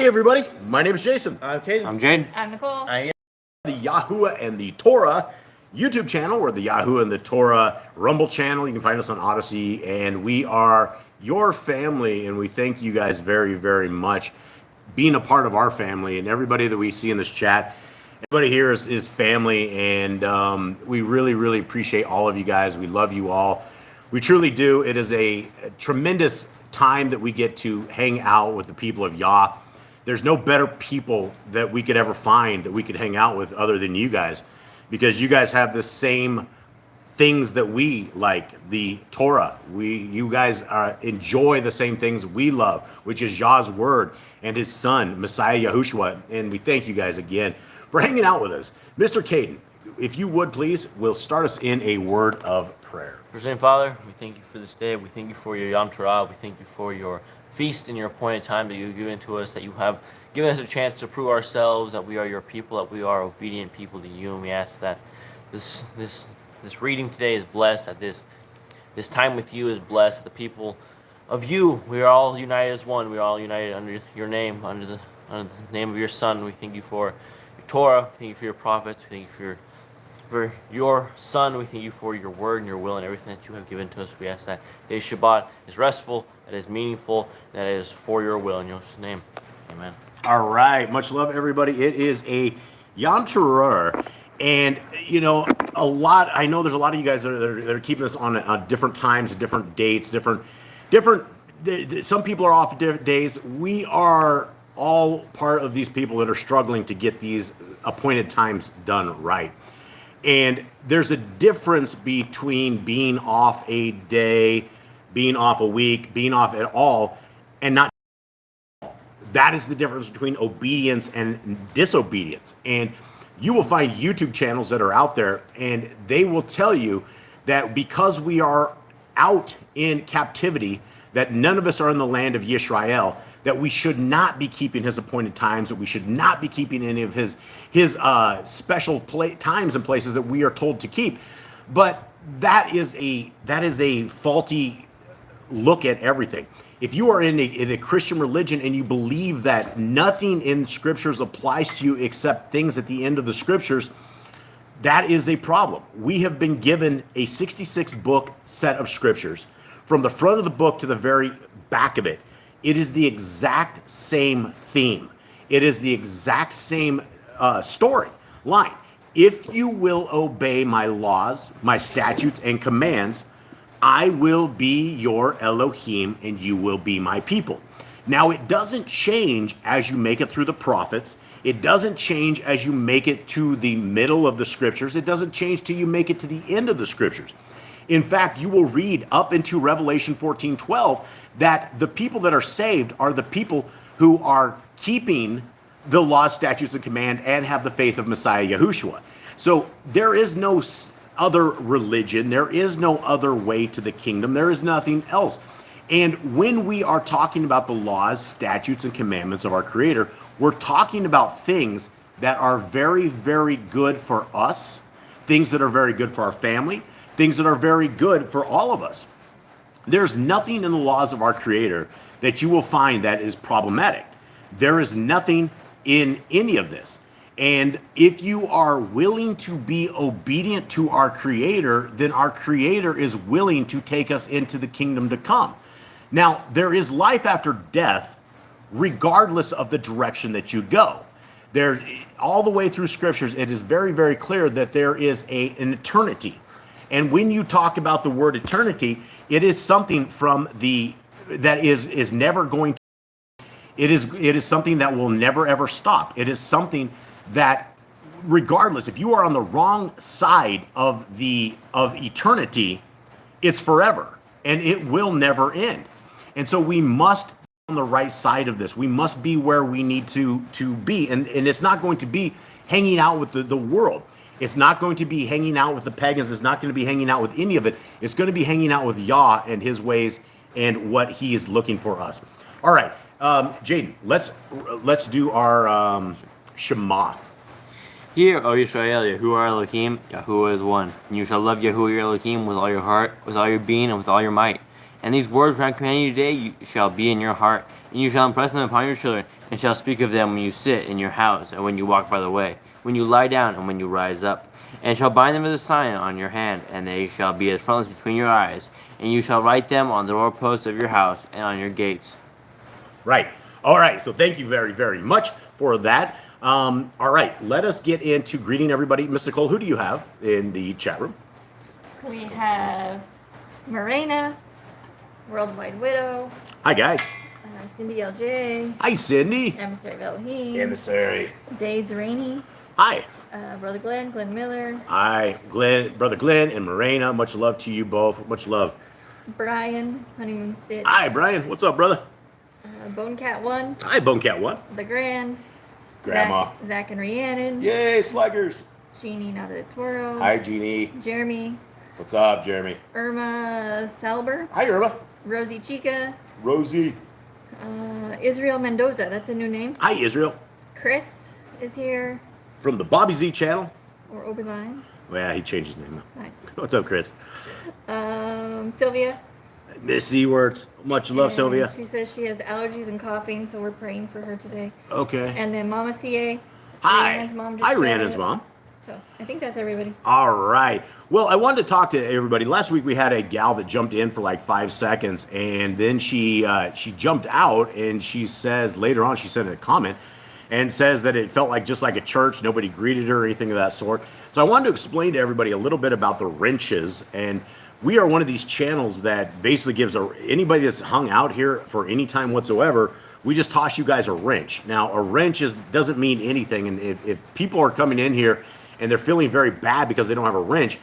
everybody. My name is Jason. I'm Katie. I'm Jane. I'm Nicole. I am the YHWH and the Torah YouTube channel, or the YHWH and the Torah Rumble channel. You can find us on Odysee, and we are your family, and we thank you guys very, very much being a part of our family, and everybody that we see in this chat. Everybody here is family, and we really, really appreciate all of you guys. We love you all. We truly do. It is a tremendous time that we get to hang out with the people of Yah. There's no better people that we could ever find that we could hang out with other than you guys, because you guys have the same things that we like, the Torah. You guys enjoy the same things we love, which is Yah's word and his son, Messiah Yahushua. And we thank you guys again for hanging out with us. Mr. Caden, if you would please, will start us in a word of prayer. First name, Father, we thank you for this day. We thank you for your Yom Torah. We thank you for your feast and your appointed time that you've given to us, that you have given us a chance to prove ourselves that we are your people, that we are obedient people to you. And we ask that this reading today is blessed, that this time with you is blessed, that the people of you, we are all united as one. We are all united under your name, under the name of your Son. We thank you for your Torah. We thank you for your prophets. We thank you for your Son. We thank you for your word and your will and everything that you have given to us. We ask that today's Shabbat is restful, that is meaningful, that is for your will. In your name, amen. All right. Much love, everybody. It is a Yom Torah. And, you know, I know there's a lot of you guys that are keeping this on different times, different dates, different, some people are off different days. We are all part of these people that are struggling to get these appointed times done right. And there's a difference between being off a day, being off a week, being off at all, and not. That is the difference between obedience and disobedience. And you will find YouTube channels that are out there, and they will tell you that because we are out in captivity, that none of us are in the land of Yisrael, that we should not be keeping his appointed times, that we should not be keeping any of his special times and places that we are told to keep. But that is a faulty look at everything. If you are in a Christian religion and you believe that nothing in scriptures applies to you except things at the end of the scriptures, that is a problem. We have been given a 66-book set of scriptures. From the front of the book to the very back of it, it is the exact same theme. It is the exact same story line. If you will obey my laws, my statutes, and commands, I will be your Elohim, and you will be my people. Now, it doesn't change as you make it through the prophets. It doesn't change as you make it to the middle of the scriptures. It doesn't change till you make it to the end of the scriptures. In fact, you will read up into Revelation 14:12 that the people that are saved are the people who are keeping the law, statutes, and command and have the faith of Messiah Yahushua. So there is no other religion. There is no other way to the kingdom. There is nothing else. And when we are talking about the laws, statutes, and commandments of our Creator, we're talking about things that are very, very good for us, things that are very good for our family, things that are very good for all of us. There's nothing in the laws of our Creator that you will find that is problematic. There is nothing in any of this. And if you are willing to be obedient to our Creator, then our Creator is willing to take us into the kingdom to come. Now, there is life after death, regardless of the direction that you go. There, all the way through scriptures, it is very, very clear that there is an eternity. And when you talk about the word eternity, it is something that is never going to. It is something that will never ever stop. It is something that, regardless, if you are on the wrong side of eternity, it's forever and it will never end. And so we must be on the right side of this. We must be where we need to be, and it's not going to be hanging out with the world. It's not going to be hanging out with the pagans. It's not going to be hanging out with any of it. It's going to be hanging out with Yah and his ways and what he is looking for us. All right, Jaden, let's do our Shema. Hear, O Yisrael, Yahuwah Elohim, Yahuwah is one. And you shall love Yahuwah your Elohim with all your heart, with all your being, and with all your might. And these words which I command you today shall be in your heart, And you shall impress them upon your children, and shall speak of them when you sit in your house, and when you walk by the way, when you lie down, and when you rise up. And shall bind them as a sign on your hand, and they shall be as frontlets between your eyes. And you shall write them on the doorposts of your house and on your gates. Right. All right. So thank you very, very much for that. All right. Let us get into greeting everybody. Mr. Cole, who do you have in the chat room? We have Morena, Worldwide Widow, Hi, guys. Cindy LJ, Hi, Cindy. Emissary Belheen, Emissary. Days Rainey, Hi. Brother Glenn, Glenn Miller, Hi, Glenn, Brother Glenn and Morena. Much love to you both. Much love. Brian, Honeymoon Stitch, Hi, Brian. What's up, brother? Bone Cat 1, Hi, Bonecat One. The Grand, Grandma. Zach and Rhiannon, Yay, sluggers. Jeannie Not of This World, Hi, Jeannie. Jeremy, What's up, Jeremy? Irma Salber, Hi, Irma. Rosie Chica, Rosie. Israel Mendoza, that's a new name, Hi, Israel. Chris is here, From the Bobby Z channel. or Obi Lines. Well, yeah, he changed his name now. Hi. What's up, Chris? Sylvia. Miss E Works. Much love, And Sylvia. She says she has allergies and coughing, so we're praying for her today. Okay. And then Mama CA. Hi. Rhiannon's mom just Hi, showed Rhiannon's up. mom. So I think that's everybody. All right. Well, I wanted to talk to everybody. Last week we had a gal that jumped in for like 5 seconds, and then she jumped out, and she says later on she sent a comment and says that it felt like just like a church. Nobody greeted her or anything of that sort. So I wanted to explain to everybody a little bit about the wrenches. And we are one of these channels that basically gives anybody that's hung out here for any time whatsoever, we just toss you guys a wrench. Now, a wrench doesn't mean anything. And if people are coming in here and they're feeling very bad because they don't have a wrench,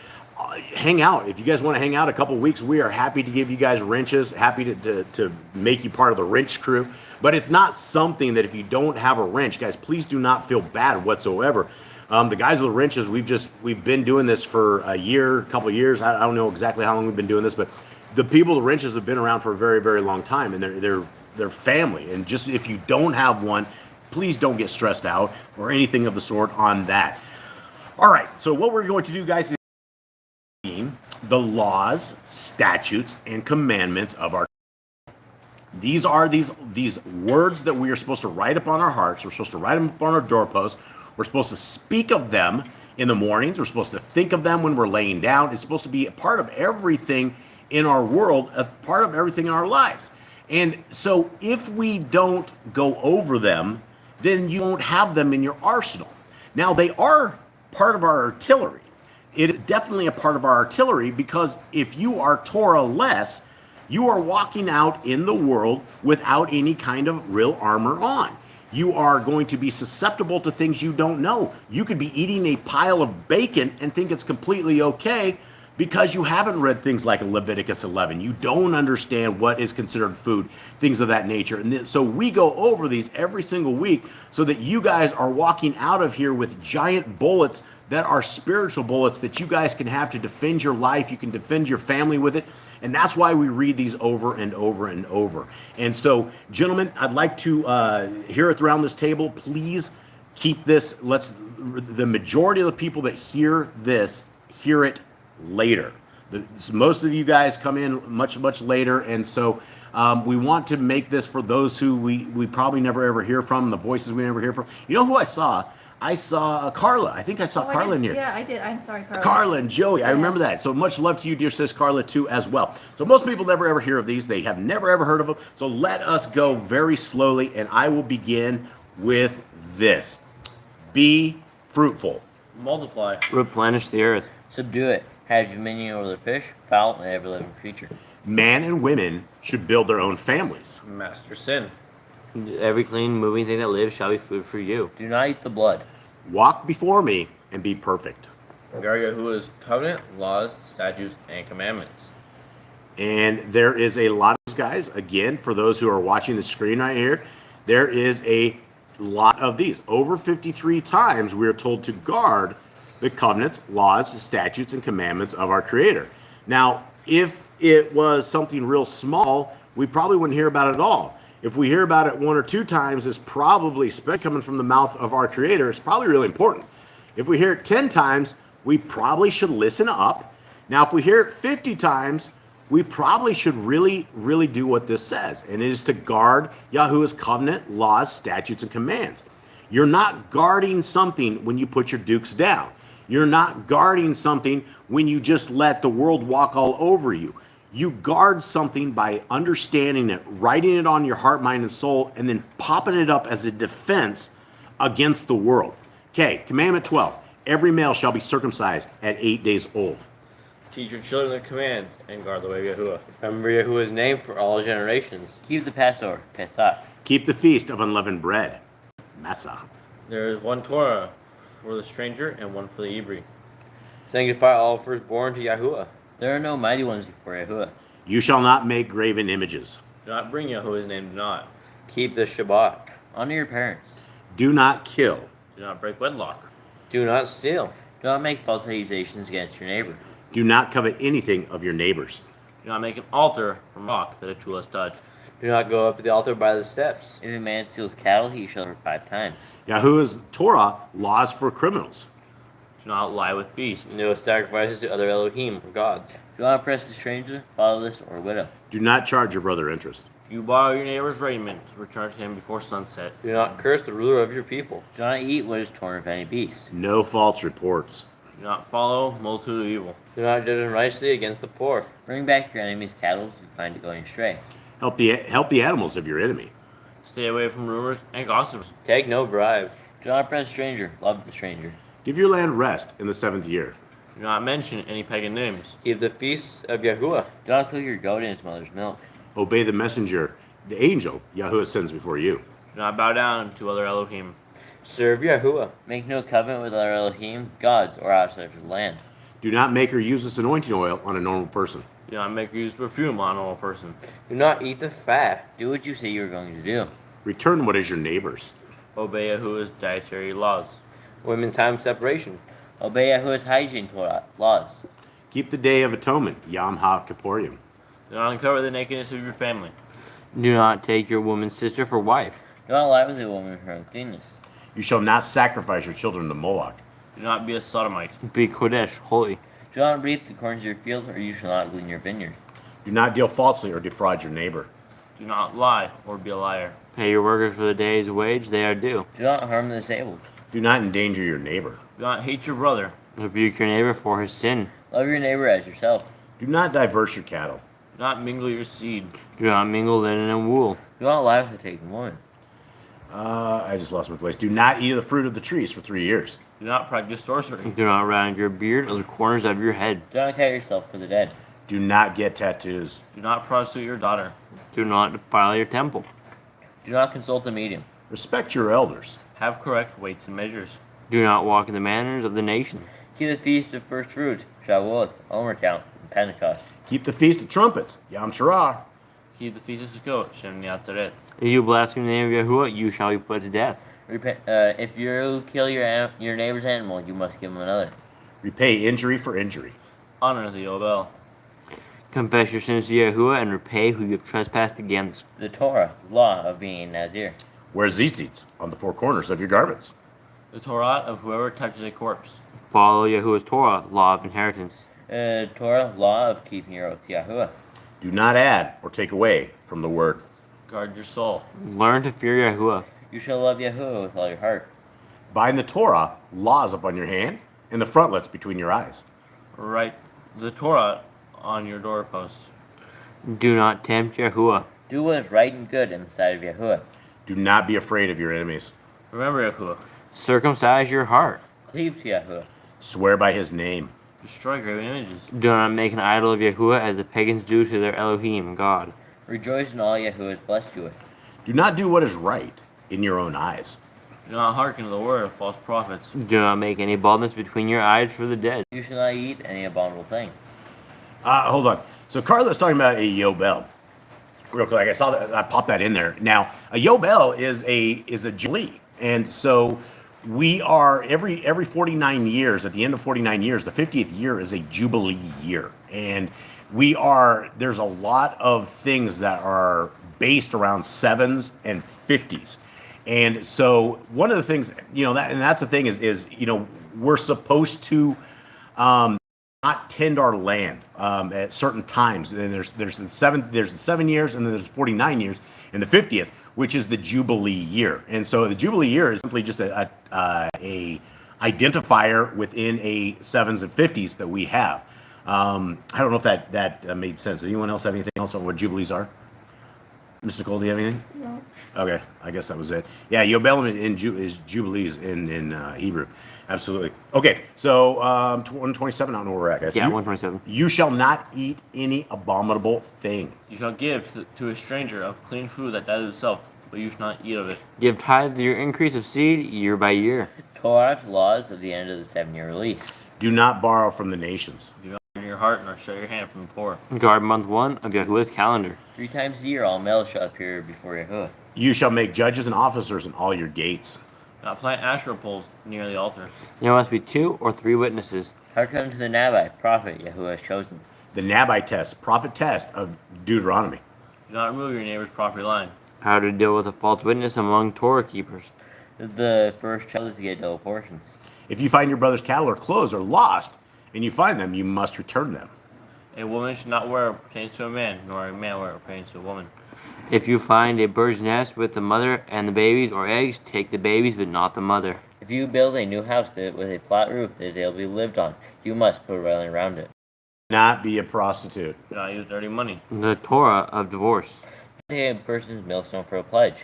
hang out. If you guys want to hang out a couple weeks, we are happy to give you guys wrenches, happy to make you part of the wrench crew. But it's not something that if you don't have a wrench, guys, please do not feel bad whatsoever. The guys with the wrenches, we've been doing this for a year, a couple of years. I don't know exactly how long we've been doing this, but the people with the wrenches have been around for a very, very long time, and they're family. And just if you don't have one, please don't get stressed out or anything of the sort on that. All right, so what we're going to do, guys, is the laws, statutes, and commandments of our. These are these words that we are supposed to write upon our hearts. We're supposed to write them upon our doorposts. We're supposed to speak of them in the mornings. We're supposed to think of them when we're laying down. It's supposed to be a part of everything in our world, a part of everything in our lives. And so if we don't go over them, then you won't have them in your arsenal. Now, they are part of our artillery. It is definitely a part of our artillery, because if you are Torah-less, you are walking out in the world without any kind of real armor on. You are going to be susceptible to things you don't know. You could be eating a pile of bacon and think it's completely okay because you haven't read things like Leviticus 11. You don't understand what is considered food, things of that nature. And so we go over these every single week so that you guys are walking out of here with giant bullets that are spiritual bullets that you guys can have to defend your life. You can defend your family with it. And that's why we read these over and over and over. And so, gentlemen, I'd like to hear it around this table. Please keep this. The majority of the people that hear this hear it later. Most of you guys come in much, much later. And so we want to make this for those who we probably never ever hear from, the voices we never hear from. You know who I saw? I saw Carla. I think I saw Carla in here. Yeah, I did. I'm sorry, Carla. Carla and Joey. I Yes. remember that. So much love to you, dear sis Carla, too, as well. So most people never ever hear of these. They have never ever heard of them. So let us go very slowly, and I will begin with this. Be fruitful. Multiply. Replenish the earth. Subdue it. Have dominion over the fish, fowl, and every living creature. Man and women should build their own families. Master sin. Every clean, moving thing that lives shall be food for you. Do not eat the blood. Walk before me and be perfect. YHWH's covenant, laws, statutes, and commandments. And there is a lot of those guys. Again, for those who are watching the screen right here, there is a lot of these. Over 53 times we are told to guard the covenants, laws, statutes, and commandments of our Creator. Now, if it was something real small, we probably wouldn't hear about it at all. If we hear about it 1 or 2 times, it's probably, especially coming from the mouth of our Creator, it's probably really important. If we hear it 10 times, we probably should listen up. Now, if we hear it 50 times, we probably should really, really do what this says, and it is to guard Yahuwah's covenant, laws, statutes, and commands. You're not guarding something when you put your dukes down. You're not guarding something when you just let the world walk all over you. You guard something by understanding it, writing it on your heart, mind, and soul, and then popping it up as a defense against the world. Okay, commandment 12. Every male shall be circumcised at 8 days old. Teach your children the commands and guard the way of Yahuwah. Remember Yahuwah's name for all generations. Keep the Passover, Pesach. Keep the feast of unleavened bread, Matzah. There is one Torah for the stranger and one for the Hebrew. Sanctify all firstborn to Yahuwah. There are no mighty ones before Yahuwah. You shall not make graven images. Do not bring Yahuwah's name, do not. Keep the Shabbat. Honor your parents. Do not kill. Do not break wedlock. Do not steal. Do not make false accusations against your neighbor. Do not covet anything of your neighbors. Do not make an altar from rock that a tool has touched. Do not go up to the altar by the steps. If a man steals cattle, he shall suffer 5 times. Yahuwah's Torah, laws for criminals. Do not lie with beasts. No sacrifices to other Elohim or gods. Do not oppress the stranger, fatherless, or widow. Do not charge your brother interest. If you borrow your neighbor's raiment, return to him before sunset. Do not curse the ruler of your people. Do not eat what is torn of any beast. No false reports. Do not follow multitude of evil. Do not judge unrighteously against the poor. Bring back your enemy's cattle if you find it going astray. Help the animals of your enemy. Stay away from rumors and gossips. Take no bribes. Do not oppress the stranger, love the stranger. Give your land rest in the 7th year. Do not mention any pagan names. Keep the feasts of Yahuwah. Do not cook your goat in its mother's milk. Obey the messenger, the angel Yahuwah sends before you. Do not bow down to other Elohim. Serve Yahuwah. Make no covenant with other Elohim, gods, or outsiders of the land. Do not make or use this anointing oil on a normal person. Do not make use of perfume on a normal person. Do not eat the fat. Do what you say you are going to do. Return what is your neighbor's. Obey Yahuwah's dietary laws. Women's time separation. Obey Yahuwah's hygiene Torah, laws. Keep the Day of Atonement, 𝐤𝐄𝐄. Do not uncover the nakedness of your family. Do not take your woman's sister for wife. Do not lie with a woman in her uncleanness. You shall not sacrifice your children to Moloch. Do not be a sodomite. Be Kodesh, holy. Do not reap the corns of your field, or you shall not glean your vineyard. Do not deal falsely or defraud your neighbor. Do not lie or be a liar. Pay your workers for the day's wage they are due. Do not harm the disabled. Do not endanger your neighbor. Do not hate your brother. Rebuke your neighbor for his sin. Love your neighbor as yourself. Do not diverse your cattle. Do not mingle your seed. Do not mingle linen and wool. Do not lie with a taken woman. I just lost my place. Do not eat of the fruit of the trees for 3 years. Do not practice sorcery. Do not round your beard or the corners of your head. Do not cut yourself for the dead. Do not get tattoos. Do not prostitute your daughter. Do not defile your temple. Do not consult a medium. Respect your elders. Have correct weights and measures. Do not walk in the manners of the nation. Keep the feast of first fruits, Shavuot, Omer count, and Pentecost. Keep the feast of trumpets, Yom Teruah. Keep the feast of Sukkot, Shem Yatzeret. If you blaspheme the name of Yahuwah, you shall be put to death. If you kill your neighbor's animal, you must give him another. Repay injury for injury. Honor the Yobel. Confess your sins to Yahuwah and repay who you have trespassed against. The Torah, law of being a Nazir. Wear tzitzits on the 4 corners of your garments. The Torah of whoever touches a corpse. Follow Yahuwah's Torah, law of inheritance. Torah, law of keeping your oath to Yahuwah. Do not add or take away from the word. Guard your soul. Learn to fear Yahuwah. You shall love Yahuwah with all your heart. Bind the Torah, laws upon your hand, and the frontlets between your eyes. Write the Torah on your doorposts. Do not tempt Yahuwah. Do what is right and good in the sight of Yahuwah. Do not be afraid of your enemies. Remember Yahuwah. Circumcise your heart. Cleave to Yahuwah. Swear by his name. Destroy graven images. Do not make an idol of Yahuwah as the pagans do to their Elohim, God. Rejoice in all Yahuwah has blessed you with. Do not do what is right in your own eyes. Do not hearken to the word of false prophets. Do not make any baldness between your eyes for the dead. You shall not eat any abominable thing. Hold on. So Carla's talking about a Yobel. Real quick, I saw that I popped that in there. Now, a Yobel is a jubilee, and so we are every 49 years. At the end of 49 years, the 50th year is a jubilee year, and there's a lot of things that are based around 7s and 50s, and so one of the things, that's the thing is we're supposed to not tend our land at certain times. And there's the 7 years, and then there's 49 years, and the 50th, which is the Jubilee year. And so the Jubilee year is simply just a identifier within a 7s and 50s that we have. I don't know if that made sense. Anyone else have anything else on what Jubilees are? Mr. Cole, do you have anything? No. Okay, I guess that was it. Yeah, Yobel is Jubilees in Hebrew. Absolutely. Okay, so 127, I don't know where we're at, guys. Yeah, You- 127. You shall not eat any abominable thing. You shall give to a stranger of clean food that dies of itself, but you shall not eat of it. Give tithe to your increase of seed year by year. Torah laws of the end of the 7-year release. Do not borrow from the nations. Do not harden your heart nor shut your hand from the poor. Guard month 1 of Yahuwah's calendar. 3 times a year all males shall appear before Yahuwah. You shall make judges and officers in all your gates. Do not plant Asherah poles near the altar. There must be 2 or 3 witnesses. Hearken to the Nabai, prophet Yahuwah has chosen. The Nabai test, prophet test of Deuteronomy. Do not remove your neighbor's property line. How to deal with a false witness among Torah keepers. The first child is to get double portions. If you find your brother's cattle or clothes are lost, and you find them, you must return them. A woman should not wear what pertains to a man, nor a man wear what pertains to a woman. If you find a bird's nest with the mother and the babies or eggs, take the babies but not the mother. If you build a new house with a flat roof that they'll be lived on, you must put a railing around it. Not be a prostitute. Do not use dirty money. The Torah of divorce. Pay a person's millstone for a pledge.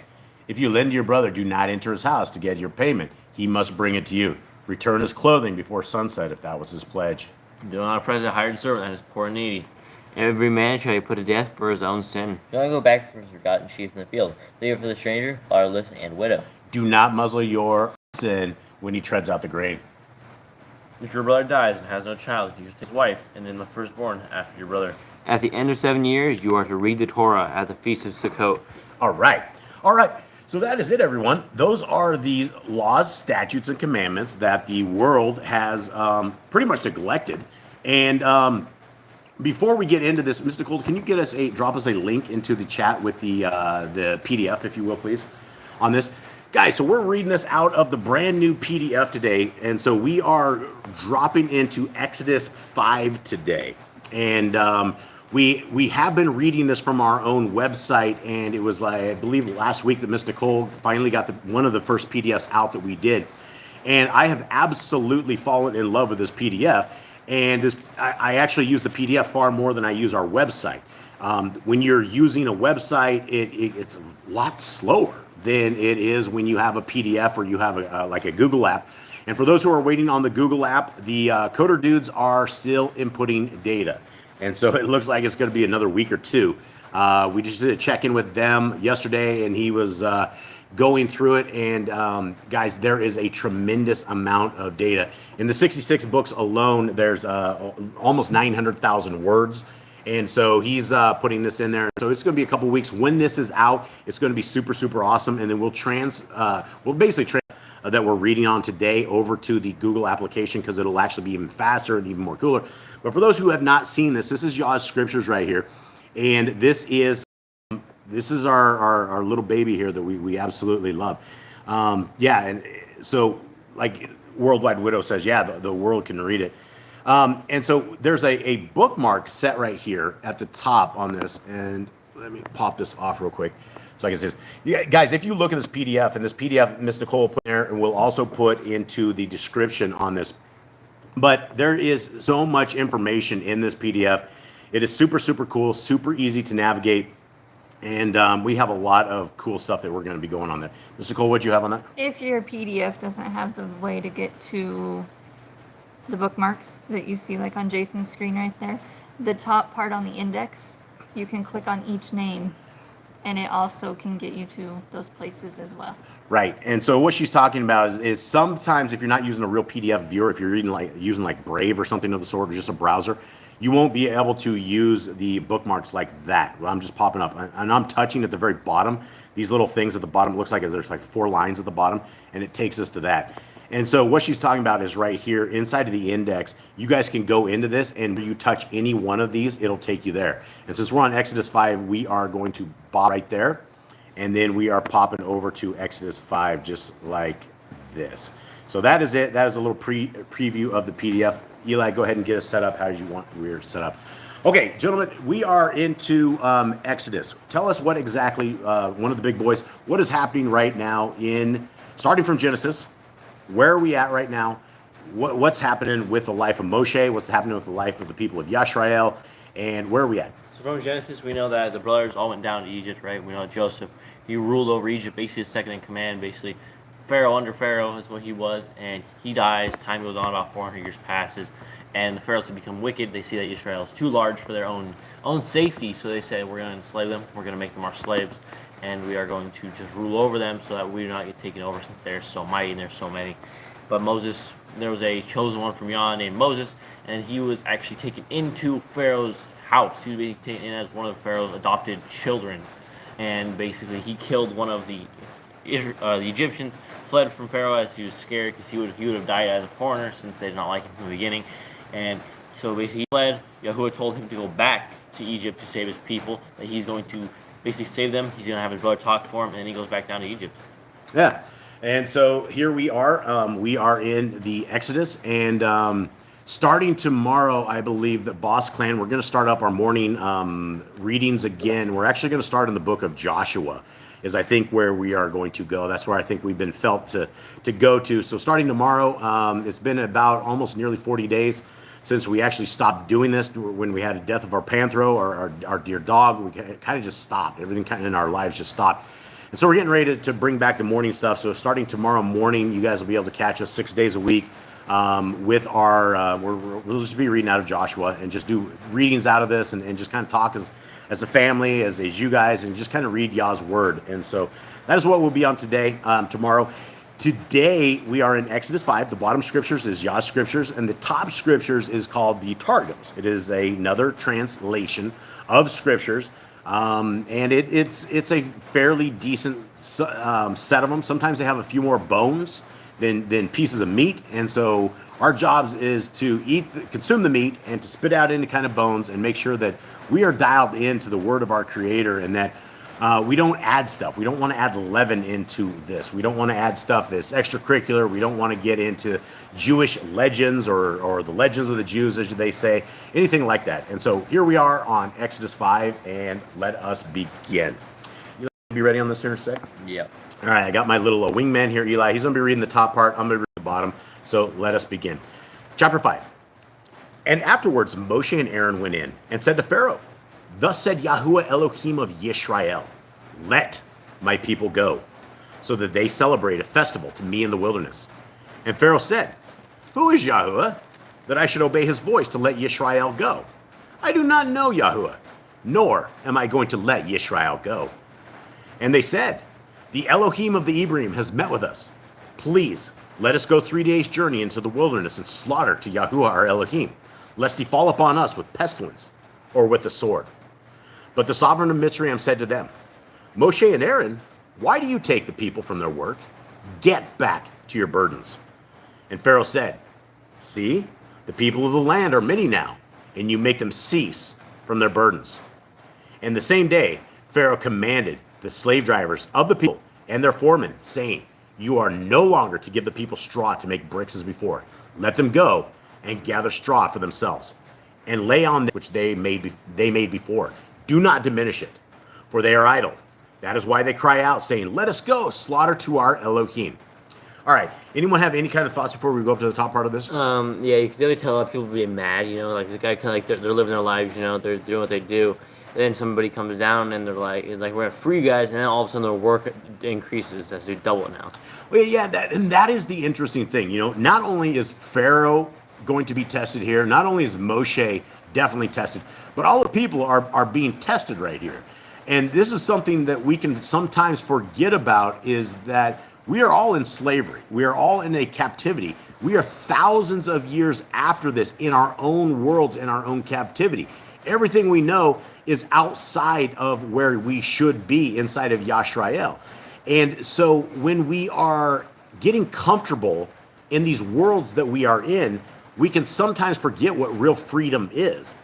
If you lend to your brother, do not enter his house to get your payment. He must bring it to you. Return his clothing before sunset if that was his pledge. Do not oppress a hired servant that is poor and needy. Every man shall be put to death for his own sin. Do not go back for his forgotten sheep in the field. Leave it for the stranger, fatherless, and widow. Do not muzzle your sin when he treads out the grain. If your brother dies and has no child, you should take his wife, and then the firstborn after your brother. At the end of 7 years, you are to read the Torah at the feast of Sukkot. All right. All right. So that is it, everyone. Those are the laws, statutes, and commandments that the world has pretty much neglected. And before we get into this, Mr. Cole, can you drop us a link into the chat with the PDF, if you will, please, on this? Guys, so we're reading this out of the brand new PDF today. And so we are dropping into Exodus 5 today. And we have been reading this from our own website, and it was, I believe, last week that Miss Nicole finally got one of the first PDFs out that we did. And I have absolutely fallen in love with this PDF. And I actually use the PDF far more than I use our website. When you're using a website, it's a lot slower than it is when you have a PDF or you have like a Google app. And for those who are waiting on the Google app, the coder dudes are still inputting data. And so it looks like it's going to be another week or two. We just did a check-in with them yesterday, and he was going through it. And guys, there is a tremendous amount of data. In the 66 books alone, there's almost 900,000 words. And so he's putting this in there. So it's going to be a couple weeks. When this is out, it's going to be super, super awesome. And then we'll basically that we're reading on today over to the Google application, because it'll actually be even faster and even more cooler. But for those who have not seen this is Yah's scriptures right here. And this is our little baby here that we absolutely love. Yeah, and so like Worldwide Widow says, yeah, the world can read it. And so there's a bookmark set right here at the top on this. And let me pop this off real quick so I can see this. Yeah, guys, if you look at this PDF, and this PDF Ms. Nicole will put there, and we'll also put into the description on this. But there is so much information in this PDF. It is super, super cool, super easy to navigate. And we have a lot of cool stuff that we're going to be going on there. Mr. Cole, what do you have on that? If your PDF doesn't have the way to get to the bookmarks that you see like on Jason's screen right there, the top part on the index, you can click on each name, and it also can get you to those places as well. Right. And so what she's talking about is sometimes if you're not using a real PDF viewer, if you're using like Brave or something of the sort, or just a browser, you won't be able to use the bookmarks like that. Well, I'm just popping up, and I'm touching at the very bottom. These little things at the bottom, it looks like there's like 4 lines at the bottom, and it takes us to that. And so what she's talking about is right here inside of the index. You guys can go into this, and when you touch any one of these, it'll take you there. And since we're on Exodus 5, we are going to pop right there, and then we are popping over to Exodus 5 just like this. So that is it. That is a little preview of the PDF. Eli, go ahead and get us set up. How did you want we're set up? Okay, gentlemen, we are into Exodus. Tell us what exactly, one of the big boys, what is happening right now starting from Genesis. Where are we at right now? What's happening with the life of Moshe? What's happening with the life of the people of Yisrael? And where are we at? So from Genesis, we know that the brothers all went down to Egypt, right? We know Joseph, he ruled over Egypt, basically his second in command, basically. Pharaoh under Pharaoh is what he was, and he dies. Time goes on, about 400 years passes, and the Pharaohs have become wicked. They see that Israel is too large for their own safety, so they say, we're going to enslave them, we're going to make them our slaves, and we are going to just rule over them so that we do not get taken over since they're so mighty and there's so many. But Moses, there was a chosen one from Yah named Moses, and he was actually taken into Pharaoh's house. He was being taken in as one of Pharaoh's adopted children, and basically he killed one of the Egyptians, fled from Pharaoh as he was scared because he would have died as a foreigner since they did not like him from the beginning. And so basically he fled. Yahuwah told him to go back to Egypt to save his people, that he's going to basically save them. He's going to have his brother talk for him, and then he goes back down to Egypt. Yeah. And so here we are. We are in the Exodus, and starting tomorrow, I believe that Boss Clan, we're going to start up our morning readings again. We're actually going to start in the book of Joshua, is I think where we are going to go. That's where I think we've been felt to go to. So starting tomorrow, it's been about almost nearly 40 days since we actually stopped doing this. When we had a death of our Panthro, or our dear dog, we kind of just stopped. Everything kind of in our lives just stopped. And so we're getting ready to bring back the morning stuff. So starting tomorrow morning, you guys will be able to catch us 6 days a week with our, we'll just be reading out of Joshua and just do readings out of this and just kind of talk as a family, as you guys, and just kind of read Yah's word. And so that is what we'll be on today, tomorrow. Today, we are in Exodus 5. The bottom scriptures is Yah's scriptures, and the top scriptures is called the Targums. It is another translation of scriptures. And it's a fairly decent set of them. Sometimes they have a few more bones than pieces of meat, and so our jobs is to consume the meat and to spit out any kind of bones and make sure that we are dialed into the word of our Creator, and that we don't add stuff. We don't want to add leaven into this. We don't want to add stuff that's extracurricular. We don't want to get into Jewish legends or the legends of the Jews, as they say, anything like that. And so here we are on Exodus 5, and let us begin. You be ready on this here in a sec? Yep. All right, I got my little wingman here, Eli. He's going to be reading the top part. I'm going to read the bottom. So let us begin. Chapter 5. And afterwards Moshe and Aaron went in and said to Pharaoh, "Thus said Yahuwah Elohim of Yisrael, let my people go, so that they celebrate a festival to me in the wilderness." And Pharaoh said, "Who is Yahuwah, that I should obey his voice to let Yisrael go? I do not know Yahuwah, nor am I going to let Yisrael go." And they said, "The Elohim of the Hebrew has met with us. Please, let us go 3 days' journey into the wilderness and slaughter to Yahuwah our Elohim, lest he fall upon us with pestilence or with the sword." But the sovereign of Mitzrayim said to them, "Moshe and Aaron, why do you take the people from their work? Get back to your burdens." And Pharaoh said, "See, the people of the land are many now, and you make them cease from their burdens." And the same day, Pharaoh commanded the slave drivers of the people and their foremen, saying, "You are no longer to give the people straw to make bricks as before. Let them go and gather straw for themselves, and lay on them which they made before. Do not diminish it, for they are idle. That is why they cry out, saying, 'Let us go, slaughter to our Elohim.'" All right. Anyone have any kind of thoughts before we go up to the top part of this? Yeah, you can really tell a lot of people being mad, you know, like the guy kind of like they're living their lives, you know, they're doing what they do. And then somebody comes down and they're like, we're going to free you guys, and then all of a sudden their work increases as they double it now. Well, yeah, that is the interesting thing. You know, not only is Pharaoh going to be tested here, not only is Moshe definitely tested, but all the people are being tested right here. And this is something that we can sometimes forget about, is that we are all in slavery. We are all in a captivity. We are thousands of years after this in our own worlds, in our own captivity. Everything we know is outside of where we should be, inside of Yisrael. And so when we are getting comfortable in these worlds that we are in, we can sometimes forget what real freedom is.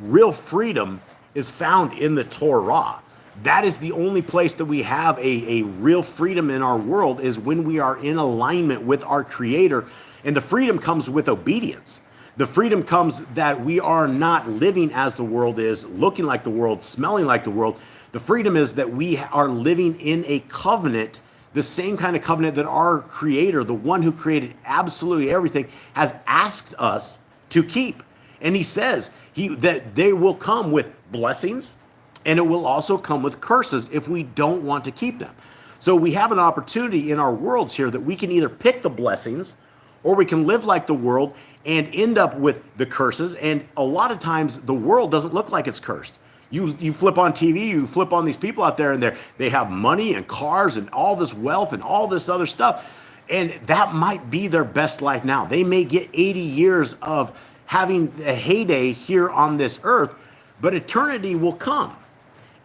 Real freedom is found in the Torah. That is the only place that we have a real freedom in our world, is when we are in alignment with our Creator. And the freedom comes with obedience. The freedom comes that we are not living as the world is, looking like the world, smelling like the world. The freedom is that we are living in a covenant, the same kind of covenant that our Creator, the one who created absolutely everything, has asked us to keep. And he says that they will come with blessings, and it will also come with curses if we don't want to keep them. So we have an opportunity in our worlds here that we can either pick the blessings, or we can live like the world and end up with the curses. And a lot of times the world doesn't look like it's cursed. You flip on TV, you flip on these people out there, and they have money and cars and all this wealth and all this other stuff. And that might be their best life now. They may get 80 years of having a heyday here on this earth, but eternity will come.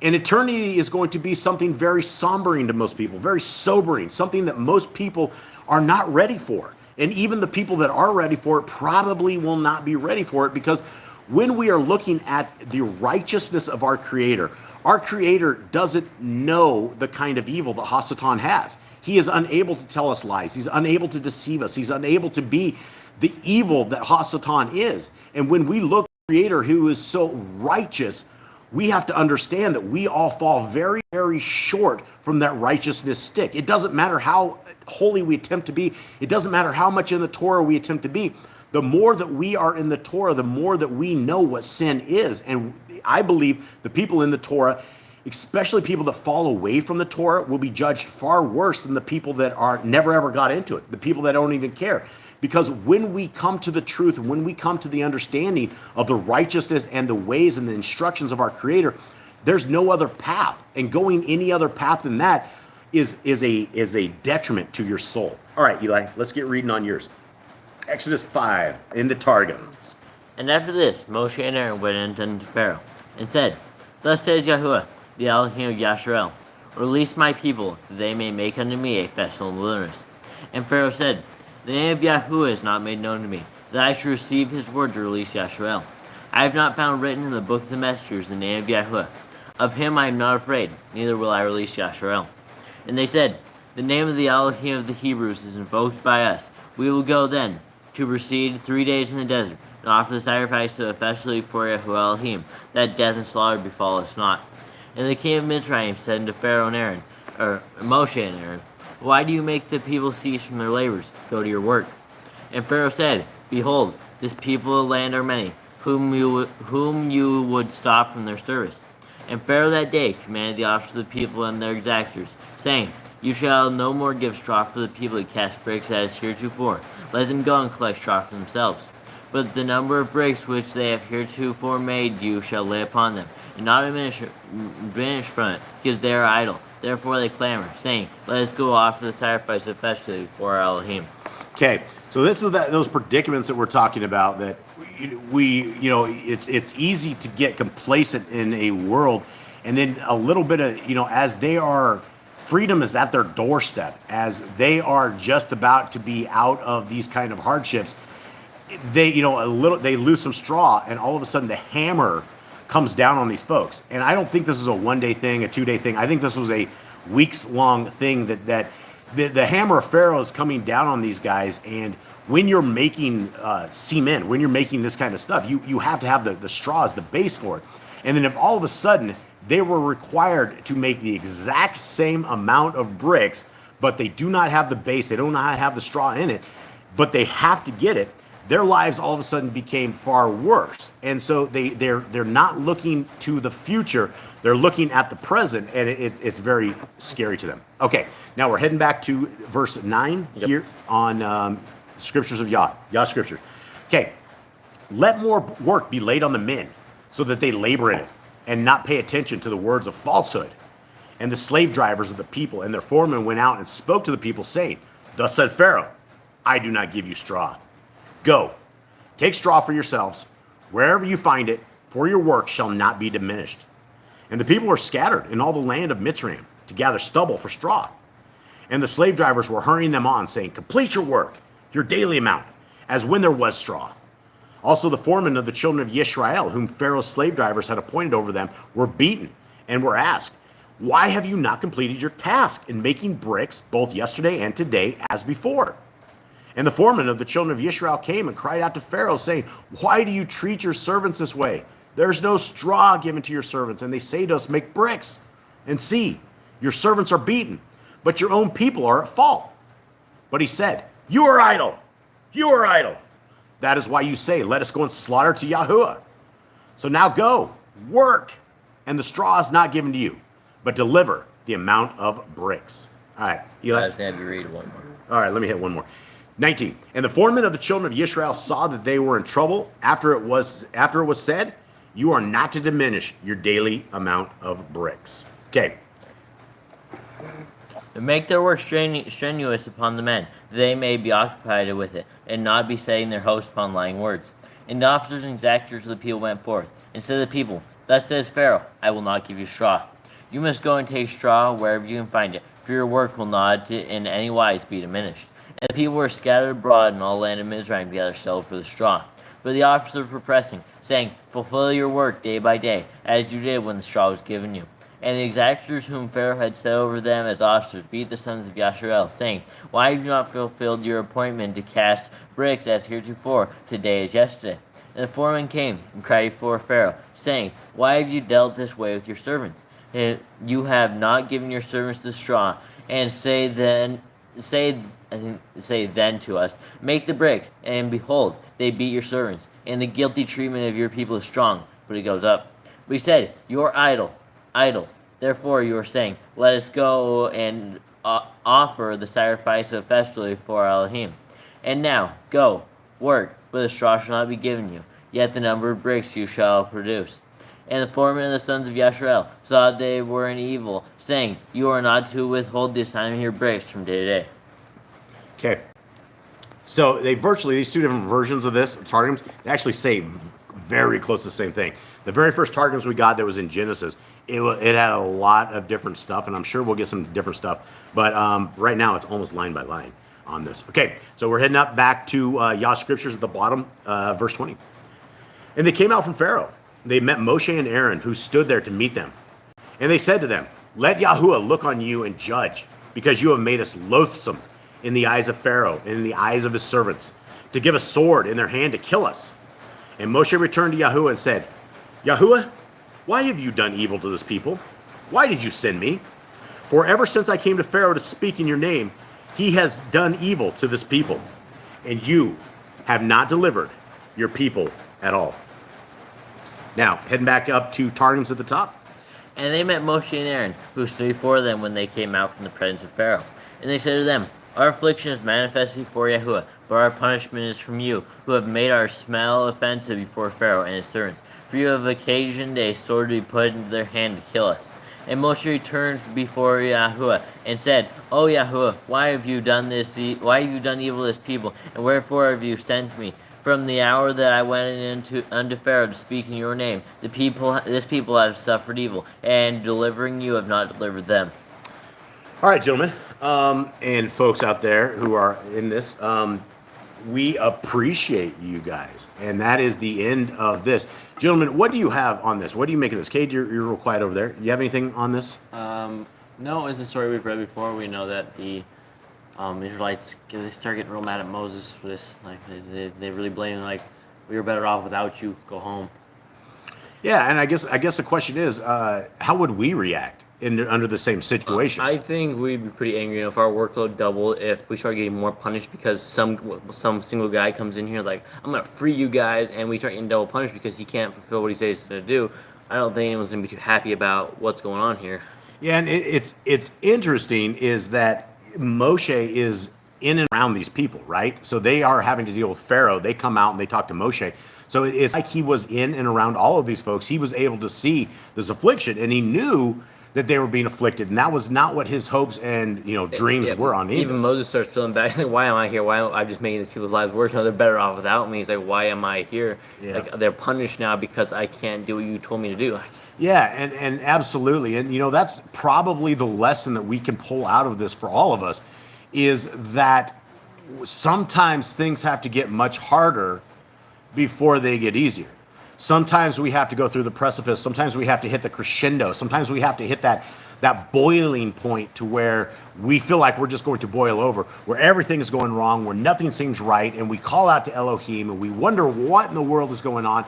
And eternity is going to be something very sombering to most people, very sobering, something that most people are not ready for. And even the people that are ready for it probably will not be ready for it, because when we are looking at the righteousness of our Creator doesn't know the kind of evil that Hasatan has. He is unable to tell us lies. He's unable to deceive us. He's unable to be the evil that Hasatan is. And when we look at the Creator who is so righteous, we have to understand that we all fall very, very short from that righteousness stick. It doesn't matter how holy we attempt to be. It doesn't matter how much in the Torah we attempt to be. The more that we are in the Torah, the more that we know what sin is. And I believe the people in the Torah, especially people that fall away from the Torah, will be judged far worse than the people that are never ever got into it, the people that don't even care. Because when we come to the truth, when we come to the understanding of the righteousness and the ways and the instructions of our Creator, there's no other path. And going any other path than that is a detriment to your soul. All right, Eli, let's get reading on yours. Exodus 5 in the Targum. And after this, Moshe and Aaron went unto Pharaoh, and said, Thus says Yahuwah, the Elohim of Yasharel, Release my people, that they may make unto me a festival in the wilderness. And Pharaoh said, The name of Yahuwah is not made known to me, that I should receive his word to release Yasharel. I have not found written in the book of the messengers the name of Yahuwah. Of him I am not afraid, neither will I release Yasharel. And they said, The name of the Elohim of the Hebrews is invoked by us. We will go then, to proceed 3 days in the desert, and offer the sacrifice of a festival before Yahuwah Elohim, that death and slaughter befall us not. And the king of Mitzrayim said unto Pharaoh and Aaron, or Moshe and Aaron, Why do you make the people cease from their labors? Go to your work. And Pharaoh said, Behold, this people of the land are many, whom you would stop from their service. And Pharaoh that day commanded the officers of the people and their exactors, saying, You shall no more give straw for the people to cast bricks as heretofore. Let them go and collect straw for themselves. But the number of bricks which they have heretofore made you shall lay upon them, and not diminish from it, because they are idle. Therefore they clamor, saying, Let us go offer the sacrifice of festival before our Elohim. Okay, so this is those predicaments that we're talking about, that it's easy to get complacent in a world, and then a little bit of, as they are, freedom is at their doorstep, as they are just about to be out of these kind of hardships, they lose some straw, and all of a sudden the hammer comes down on these folks. And I don't think this was a 1 day thing, a 2 day thing. I think this was a weeks long thing that the hammer of Pharaoh is coming down on these guys. And when you're making cement, when you're making this kind of stuff, you have to have the straw as the base for it. And then if all of a sudden they were required to make the exact same amount of bricks, but they do not have the base, they don't know how to have the straw in it, but they have to get it, their lives all of a sudden became far worse. And so they're not looking to the future, they're looking at the present, and it's very scary to them. Okay, now we're heading back to verse 9 here on Scriptures of Yah Scripture. Okay, let more work be laid on the men, so that they labor in it, and not pay attention to the words of falsehood. And the slave drivers of the people and their foremen went out and spoke to the people, saying, Thus said Pharaoh, I do not give you straw. Go, take straw for yourselves, wherever you find it, for your work shall not be diminished. And the people were scattered in all the land of Mitzrayim to gather stubble for straw. And the slave drivers were hurrying them on, saying, Complete your work, your daily amount, as when there was straw. Also the foremen of the children of Yisrael, whom Pharaoh's slave drivers had appointed over them, were beaten and were asked, why have you not completed your task in making bricks both yesterday and today as before? And the foreman of the children of Israel came and cried out to Pharaoh, saying, why do you treat your servants this way? There's no straw given to your servants. And they say to us, make bricks. And see, your servants are beaten, but your own people are at fault. But he said, you are idle. You are idle. That is why you say, let us go and slaughter to YHWH. So now go, work, and the straw is not given to you, but deliver the amount of bricks. All right, Eli. I just have to read one more. All right, let me hit one more. 19. And the foreman of the children of Israel saw that they were in trouble after it was said, you are not to diminish your daily amount of bricks. Okay. And make their work strenuous upon the men, that they may be occupied with it, and not be setting their host upon lying words. And the officers and exactors of the people went forth, and said to the people, thus says Pharaoh, I will not give you straw. You must go and take straw wherever you can find it, for your work will not in any wise be diminished. And the people were scattered abroad in all the land of Mizraim to gather still for the straw. But the officers were pressing, saying, fulfill your work day by day, as you did when the straw was given you. And the exactors whom Pharaoh had set over them as officers beat the sons of Yasharel, saying, why have you not fulfilled your appointment to cast bricks as heretofore, today as yesterday? And the foreman came and cried before Pharaoh, saying, why have you dealt this way with your servants? And you have not given your servants the straw, and say then to us, make the bricks, and behold, they beat your servants, and the guilty treatment of your people is strong. But it goes up. But he said, you are idle, idle. Therefore you are saying, let us go and offer the sacrifice of festival before Elohim. And now, go, work, but the straw shall not be given you, yet the number of bricks you shall produce. And the foreman of the sons of Yasharel saw that they were in evil, saying, you are not to withhold the assignment of your bricks from day to day. Okay. So they virtually, these two different versions of this, Targums, they actually say very close to the same thing. The very first Targums we got that was in Genesis, it had a lot of different stuff, and I'm sure we'll get some different stuff. But right now, it's almost line by line on this. Okay, so we're heading up back to Yah's scriptures at the bottom, verse 20. And they came out from Pharaoh. They met Moshe and Aaron, who stood there to meet them. And they said to them, let YHWH look on you and judge, because you have made us loathsome in the eyes of Pharaoh and in the eyes of his servants, to give a sword in their hand to kill us. And Moshe returned to YHWH and said, YHWH, why have you done evil to this people? Why did you send me? For ever since I came to Pharaoh to speak in your name, he has done evil to this people, and you have not delivered your people at all. Now, heading back up to Targums at the top. And they met Moshe and Aaron, who stood before them when they came out from the presence of Pharaoh. And they said to them, our affliction is manifested before YHWH, but our punishment is from you, who have made our smell offensive before Pharaoh and his servants. For you have occasioned a sword to be put into their hand to kill us. And Moshe returned before YHWH and said, O YHWH, why have you done this? Why have you done evil to this people? And wherefore have you sent me? From the hour that I went unto Pharaoh to speak in your name, this people have suffered evil, and delivering you have not delivered them. All right, gentlemen, and folks out there who are in this, we appreciate you guys, and that is the end of this. Gentlemen, what do you have on this? What do you make of this? Cade, you're real quiet over there. You have anything on this? No, it's a story we've read before. We know that the Israelites, they start getting real mad at Moses for this. Like they really blame, like, we were better off without you. Go home. Yeah, and I guess the question is, how would we react under the same situation? I think we'd be pretty angry if our workload doubled, if we start getting more punished because some single guy comes in here like, I'm gonna free you guys, and we start getting double punished because he can't fulfill what he says he's gonna do. I don't think anyone's gonna be too happy about what's going on here. Yeah, and it's interesting is that Moshe is in and around these people, right? So they are having to deal with Pharaoh. They come out and they talk to Moshe. So it's like he was in and around all of these folks. He was able to see this affliction, and he knew that they were being afflicted, and that was not what his hopes and dreams were on. Even Moses starts feeling bad. Like, why am I here? Why am I just making these people's lives worse? No, they're better off without me. He's like, why am I here? Yeah. Like, they're punished now because I can't do what you told me to do. Yeah, and absolutely. And that's probably the lesson that we can pull out of this for all of us, is that sometimes things have to get much harder before they get easier. Sometimes we have to go through the precipice. Sometimes we have to hit the crescendo. Sometimes we have to hit that boiling point to where we feel like we're just going to boil over, where everything is going wrong, where nothing seems right, and we call out to Elohim and we wonder what in the world is going on.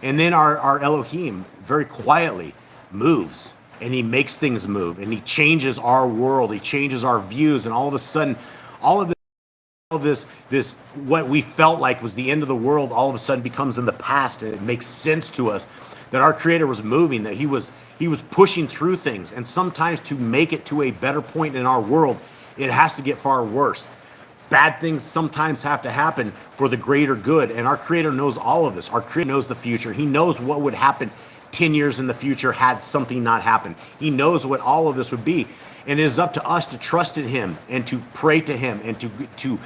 And then our Elohim very quietly moves, and he makes things move, and he changes our world, he changes our views, and all of a sudden, all of this what we felt like was the end of the world all of a sudden becomes in the past, and it makes sense to us that our Creator was moving, that he was pushing through things. And sometimes to make it to a better point in our world, it has to get far worse. Bad things sometimes have to happen for the greater good, and our Creator knows all of this. Our Creator knows the future. He knows what would happen 10 years in the future had something not happened. He knows what all of this would be, and it is up to us to trust in him and to pray to him and to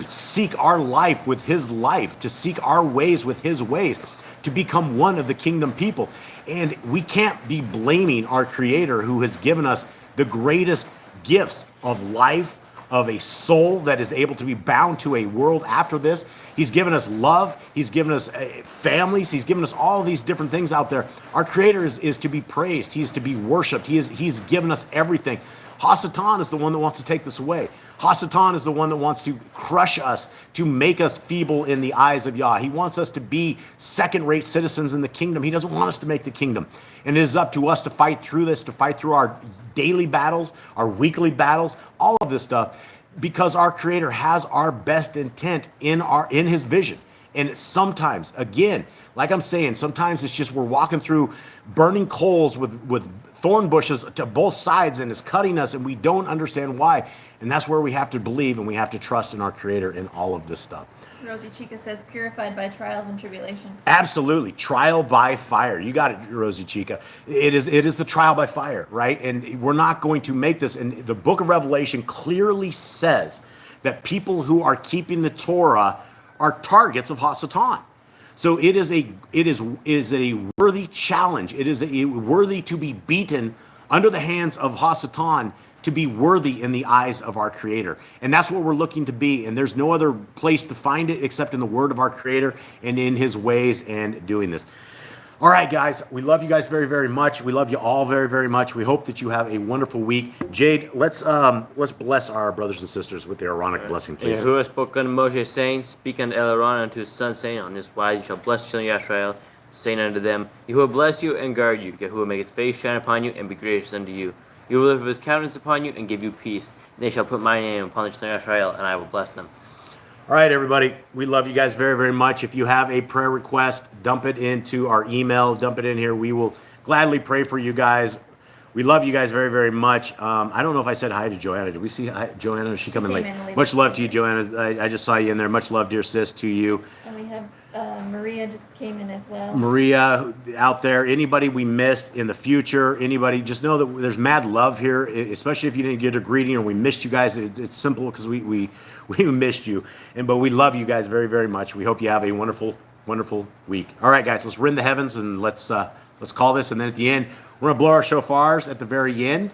seek our life with his life, to seek our ways with his ways, to become one of the kingdom people. And we can't be blaming our Creator, who has given us the greatest gifts of life, of a soul that is able to be bound to a world after this. He's given us love. He's given us families. He's given us all these different things out there. Our Creator is to be praised. He's to be worshiped. He's given us everything. Hasatan is the one that wants to take this away. Hasatan is the one that wants to crush us, to make us feeble in the eyes of Yah. He wants us to be second-rate citizens in the kingdom. He doesn't want us to make the kingdom. And it is up to us to fight through this, to fight through our daily battles, our weekly battles, all of this stuff, because our Creator has our best intent in his vision. And sometimes, again, like I'm saying, sometimes it's just we're walking through burning coals with thorn bushes to both sides, and it's cutting us, and we don't understand why. And that's where we have to believe, and we have to trust in our Creator in all of this stuff. Rosie Chica says, purified by trials and tribulation. Absolutely. Trial by fire. You got it, Rosie Chica. It is the trial by fire, right? And we're not going to make this. And the book of Revelation clearly says that people who are keeping the Torah are targets of Hasatan. So it is a worthy challenge. It is worthy to be beaten under the hands of Hasatan, to be worthy in the eyes of our Creator. And that's what we're looking to be. And there's no other place to find it except in the word of our Creator and in his ways and doing this. All right, guys, we love you guys very, very much. We love you all very, very much. We hope that you have a wonderful week. Jade, let's bless our brothers and sisters with the Aaronic blessing, please. Yahuwah spoke unto Moshe, saying, Speak unto Aaron and unto his son, saying, On this wise you shall bless the children of Israel, saying unto them, Yahuwah bless you and guard you. Yahuwah make his face shine upon you and be gracious unto you. He will lift up his countenance upon you and give you peace. And they shall put my name upon the children of Israel, and I will bless them. All right, everybody. We love you guys very, very much. If you have a prayer request, dump it into our email. Dump it in here. We will gladly pray for you guys. We love you guys very, very much. I don't know if I said hi to Joanna. Did we see Joanna? She come in late. Much love to you, Joanna. I just saw you in there. Much love, dear sis, to you. And we have Maria just came in as well. Maria out there. Anybody we missed in the future, anybody, just know that there's mad love here, especially if you didn't get a greeting or we missed you guys. It's simple because we missed you. But we love you guys very, very much. We hope you have a wonderful, wonderful week. All right, guys, let's rend the heavens and let's call this. And then at the end, we're going to blow our shofars at the very end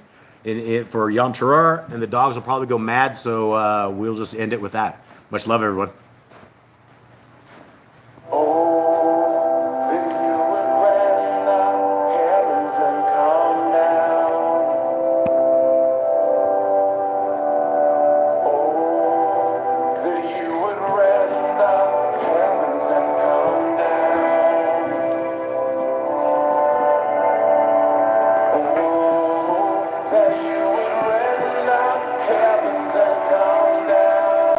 for Yom Teruah, and the dogs will probably go mad, so we'll just end it with that. Much love, everyone. Oh, that you would rend the heavens and come down. Oh, that you would rend the heavens and come down. Oh, that you would rend the heavens and come down.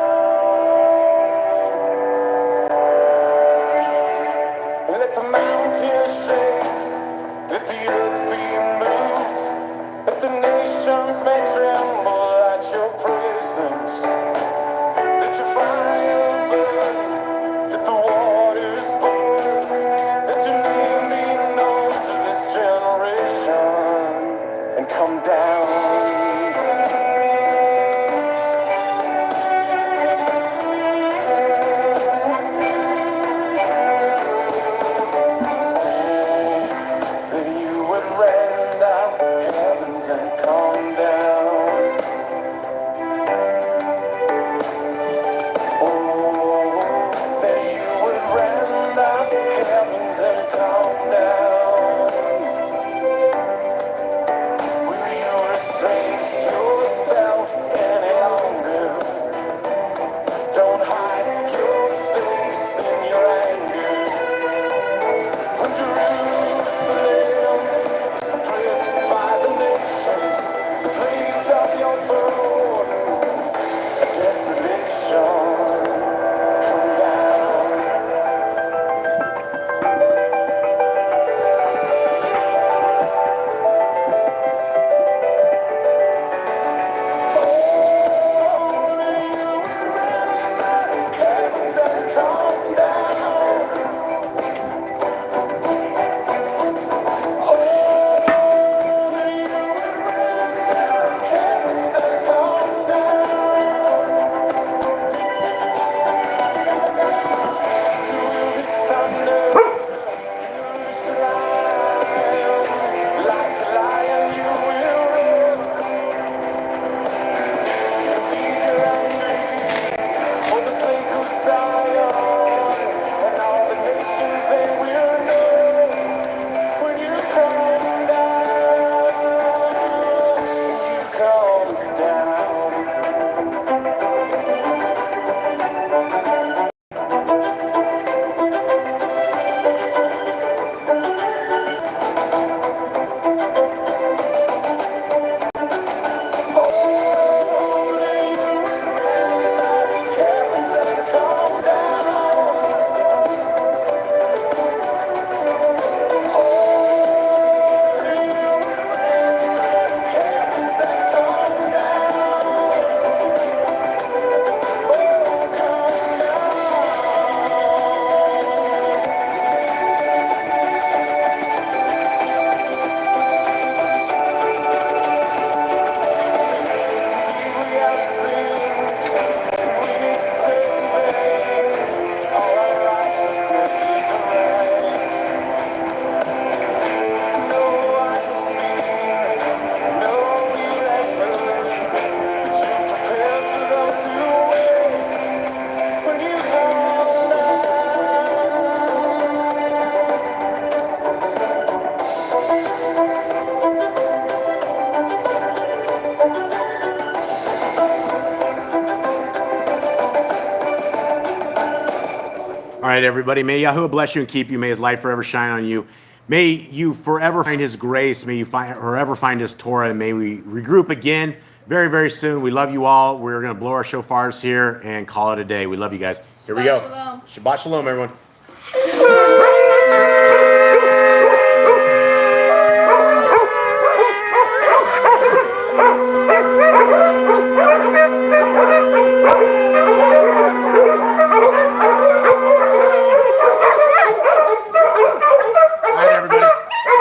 All right, everybody. May Yahuwah bless you and keep you. May his light forever shine on you. May you forever find his grace. May you forever find his Torah. And may we regroup again very, very soon. We love you all. We're going to blow our shofars here and call it a day. We love you guys. Here we go. Shabbat shalom. Shabbat shalom, everyone.